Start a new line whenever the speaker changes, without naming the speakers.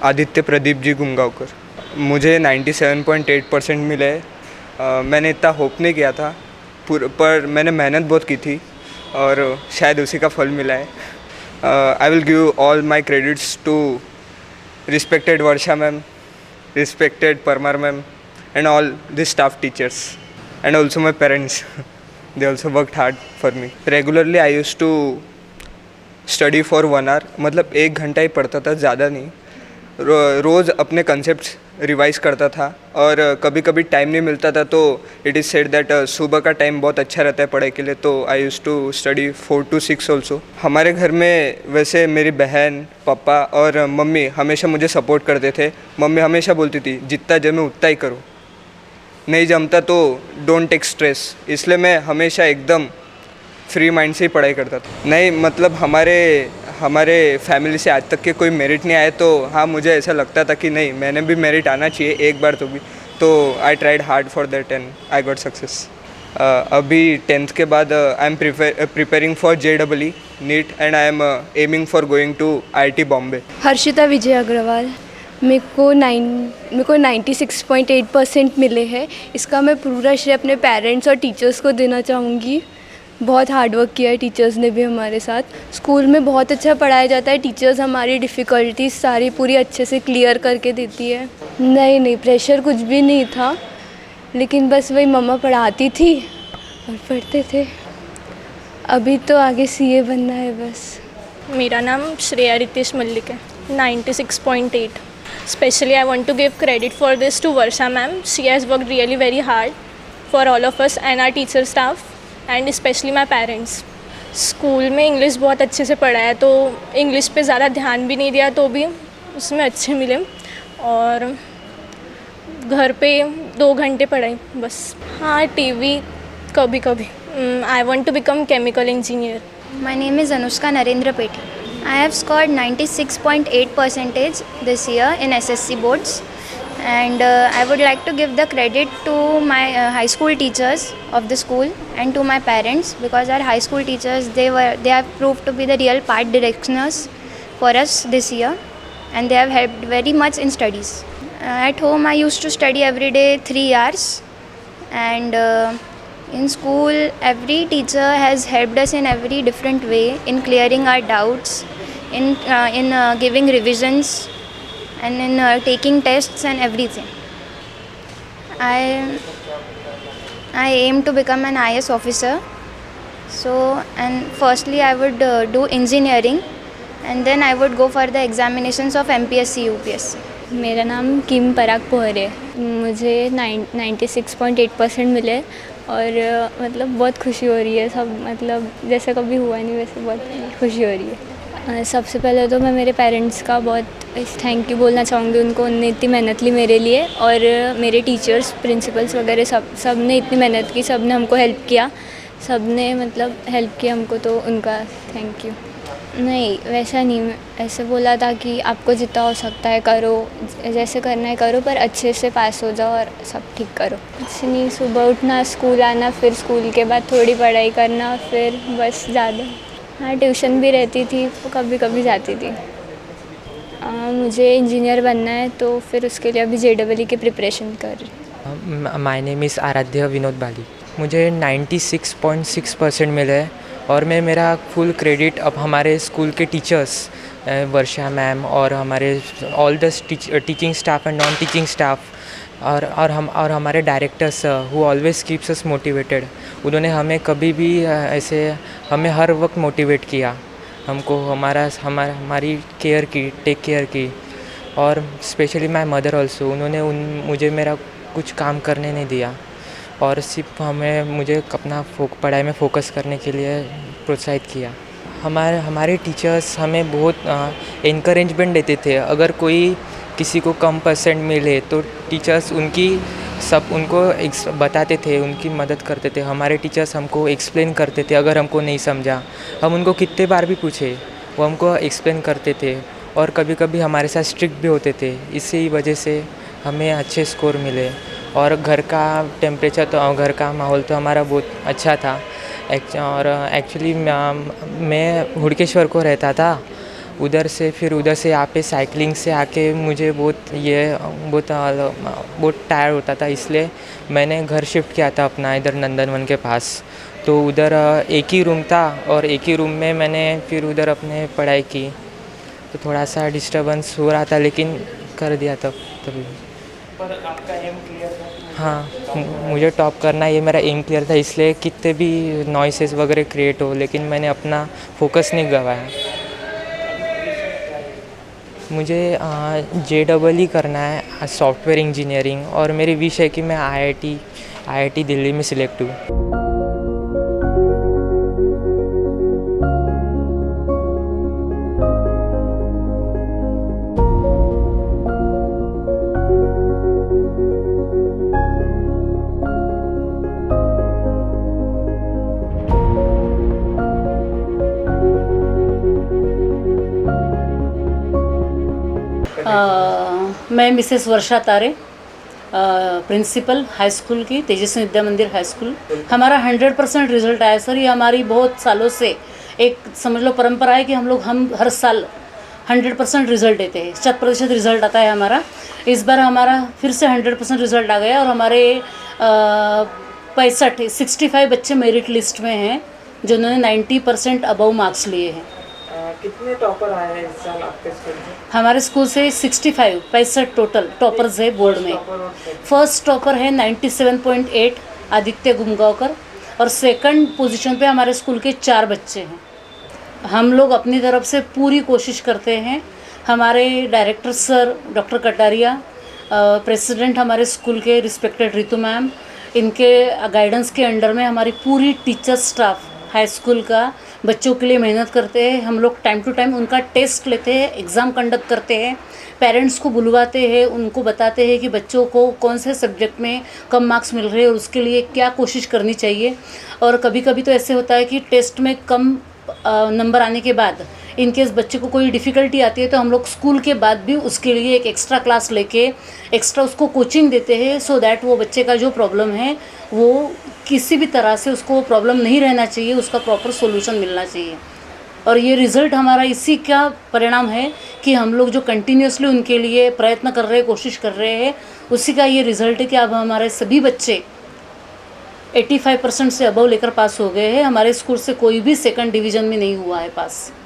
आदित्य प्रदीप जी गुंगावकर। मुझे 97.8% मिले। मैंने इतना होप नहीं किया था, पर मैंने मेहनत बहुत की थी और शायद उसी का फल मिला है। I will give all my credits to respected Varsha ma'am, respected Parmar ma'am, and all the staff teachers, and also my parents. They also worked hard for me. Regularly I used to study for 1 hour, मतलब 1 घंटा ही पढ़ता था, ज़्यादा नहीं। रोज़ अपने concepts revise करता था और कभी कभी टाइम नहीं मिलता था तो इट इज़ सेड दैट सुबह का टाइम बहुत अच्छा रहता है पढ़ाई के लिए, तो I use to study 4 to 6 also. हमारे घर में वैसे मेरी बहन, पापा और मम्मी हमेशा मुझे सपोर्ट करते थे। मम्मी हमेशा बोलती थी जितना जमे उतना ही करो, नहीं जमता तो डोंट टेक स्ट्रेस, इसलिए मैं हमेशा एकदम फ्री माइंड से ही पढ़ाई करता था। नहीं मतलब हमारे फैमिली से आज तक के कोई मेरिट नहीं आए, तो हाँ मुझे ऐसा लगता था कि नहीं मैंने भी मेरिट आना चाहिए एक बार तो भी, तो I tried hard for that and I got success. अभी 10th के बाद I am preparing for JEE NEET and I am aiming for going to IIT Bombay.
Harshita Vijay Agarwal. मेरे को 96.8% मिले हैं। इसका मैं पूरा श्रेय अपने पेरेंट्स और टीचर्स को देना चाहूँगी। बहुत हार्ड वर्क किया है टीचर्स ने भी हमारे साथ। स्कूल में बहुत अच्छा पढ़ाया जाता है, टीचर्स हमारी डिफ़िकल्टीज सारी पूरी अच्छे से क्लियर करके देती है। नहीं प्रेशर कुछ भी नहीं था, लेकिन बस वही मम्मा पढ़ाती थी और पढ़ते थे। अभी तो आगे CA बनना है बस।
मेरा नाम श्रेया रितेश मल्लिक है। 96.8। Especially I want to give credit for this to Varsha ma'am. She has worked really very hard for all of us and our teacher staff and especially my parents. School में English बहुत अच्छे से पढ़ाया, तो English पे ज़्यादा ध्यान भी नहीं दिया तो भी उसमें अच्छे मिले, और घर पे 2 घंटे पढ़ाई बस। हाँ TV कभी कभी। I want to become chemical engineer.
My name is Anushka Narendra Pethi. I have scored 96.8% this year in SSC boards, and I would like to give the credit to my high school teachers of the school and to my parents, because our high school teachers they have proved to be the real path directioners for us this year, and they have helped very much in studies. At home I used to study every day 3 hours, and in school every teacher has helped us in every different way in clearing our doubts, in giving revisions, and in taking tests and everything. I aim to become an IAS officer. So, and firstly I would do engineering, and then I would go for the examinations of MPSC UPSC.
मेरा नाम किम पराग पोहरे है। मुझे 96.8% मिले और मतलब बहुत खुशी हो रही है। सब मतलब जैसे कभी हुआ नहीं वैसे बहुत खुशी हो रही है। सबसे पहले तो मैं मेरे पेरेंट्स का बहुत थैंक यू बोलना चाहूँगी। उन्होंने इतनी मेहनत ली मेरे लिए, और मेरे टीचर्स, प्रिंसिपल्स वगैरह सब ने इतनी मेहनत की, सब ने हमको हेल्प किया, सब ने मतलब हेल्प किया हमको, तो उनका थैंक यू। नहीं वैसा नहीं, ऐसे बोला था कि आपको जितना हो सकता है करो, जैसे करना है करो, पर अच्छे से पास हो जाओ और सब ठीक करो। कुछ नहीं, सुबह उठना, स्कूल आना, फिर स्कूल के बाद थोड़ी पढ़ाई करना, फिर बस ज़्यादा। हाँ ट्यूशन भी रहती थी तो कभी कभी जाती थी। मुझे इंजीनियर बनना है तो फिर उसके लिए अभी JEE की प्रिपरेशन कर रही हूँ।
माय नेम इज़ आराध्य विनोद बाली। मुझे 96.6% मिले हैं, और मैं मेरा फुल क्रेडिट अब हमारे स्कूल के टीचर्स वर्षा मैम और हमारे all the teaching staff and non teaching staff और हमारे directors who always keeps us motivated. उन्होंने हमें कभी भी ऐसे हमें हर वक्त मोटिवेट किया, हमको हमारी केयर की, टेक केयर की, और स्पेशली माय मदर ऑल्सो। उन्होंने मुझे मेरा कुछ काम करने नहीं दिया और सिर्फ मुझे अपना पढ़ाई में फ़ोकस करने के लिए प्रोत्साहित किया। हमारे टीचर्स हमें बहुत इनकरेजमेंट देते थे। अगर कोई किसी को कम % मिले तो टीचर्स उनको बताते थे, उनकी मदद करते थे। हमारे टीचर्स हमको एक्सप्लेन करते थे, अगर हमको नहीं समझा, हम उनको कितने बार भी पूछे, वो हमको एक्सप्लेन करते थे, और कभी कभी हमारे साथ स्ट्रिक्ट भी होते थे। इसी वजह से हमें अच्छे स्कोर मिले। और घर का टेम्परेचर तो, घर का माहौल तो हमारा बहुत अच्छा था। और एक्चुअली मैं हुड़केश्वर को रहता था, उधर से यहाँ पे साइकिलिंग से आके मुझे बहुत टायर होता था, इसलिए मैंने घर शिफ्ट किया था अपना इधर नंदनवन के पास। तो उधर एक ही रूम था और एक ही रूम में मैंने फिर उधर अपने पढ़ाई की। तो थोड़ा सा डिस्टर्बेंस हो रहा था, लेकिन कर दिया तभी।
पर आपका एम क्लियर था?
हाँ, मुझे टॉप करना ये मेरा एम क्लियर था, इसलिए कितने भी नॉइसेस वगैरह क्रिएट हो, लेकिन मैंने अपना फोकस नहीं गंवाया। मुझे JEE करना है, सॉफ्टवेयर इंजीनियरिंग, और मेरी विश है कि मैं IIT दिल्ली में सिलेक्ट हूँ।
मैं मिसेस वर्षा तारे, प्रिंसिपल हाई स्कूल की, तेजस्वी विद्या मंदिर हाई स्कूल। हमारा 100% रिज़ल्ट आया सर। ये हमारी बहुत सालों से एक समझ लो परंपरा है कि हम हर साल 100% रिज़ल्ट देते हैं, 100% रिज़ल्ट आता है हमारा। इस बार हमारा फिर से 100% रिज़ल्ट आ गया और हमारे 65 बच्चे मेरिट लिस्ट में हैं जिन्होंने 90% अबव मार्क्स लिए हैं।
कितने टॉपर आए हैं इस साल आपके स्कूल में?
हमारे स्कूल से 65 टोटल टॉपर्स है बोर्ड में। फर्स्ट टॉपर है 97.8 आदित्य गुमगांवकर, और सेकंड पोजीशन पे हमारे स्कूल के 4 बच्चे हैं। हम लोग अपनी तरफ से पूरी कोशिश करते हैं। हमारे director sir doctor Kataria, president हमारे स्कूल के रिस्पेक्टेड रितु मैम, इनके गाइडेंस के अंडर में हमारी पूरी टीचर स्टाफ हाई स्कूल का बच्चों के लिए मेहनत करते हैं। हम लोग टाइम टू टाइम उनका टेस्ट लेते हैं, एग्ज़ाम कंडक्ट करते हैं, पेरेंट्स को बुलवाते हैं, उनको बताते हैं कि बच्चों को कौन से सब्जेक्ट में कम मार्क्स मिल रहे हैं और उसके लिए क्या कोशिश करनी चाहिए। और कभी कभी तो ऐसे होता है कि टेस्ट में कम नंबर आने के बाद इन केस बच्चे को कोई डिफ़िकल्टी आती है तो हम लोग स्कूल के बाद भी उसके लिए एक एक्स्ट्रा क्लास लेके एक्स्ट्रा उसको कोचिंग देते हैं, सो दैट वो बच्चे का जो प्रॉब्लम है वो किसी भी तरह से उसको प्रॉब्लम नहीं रहना चाहिए, उसका प्रॉपर सॉल्यूशन मिलना चाहिए। और ये रिज़ल्ट हमारा इसी का परिणाम है कि हम लोग जो कंटिन्यूसली उनके लिए प्रयत्न कर रहे हैं, कोशिश कर रहे हैं, उसी का ये रिज़ल्ट है कि अब हमारे सभी बच्चे 85% से अबव लेकर पास हो गए हैं। हमारे स्कूल से कोई भी सेकंड डिवीज़न में नहीं हुआ है पास।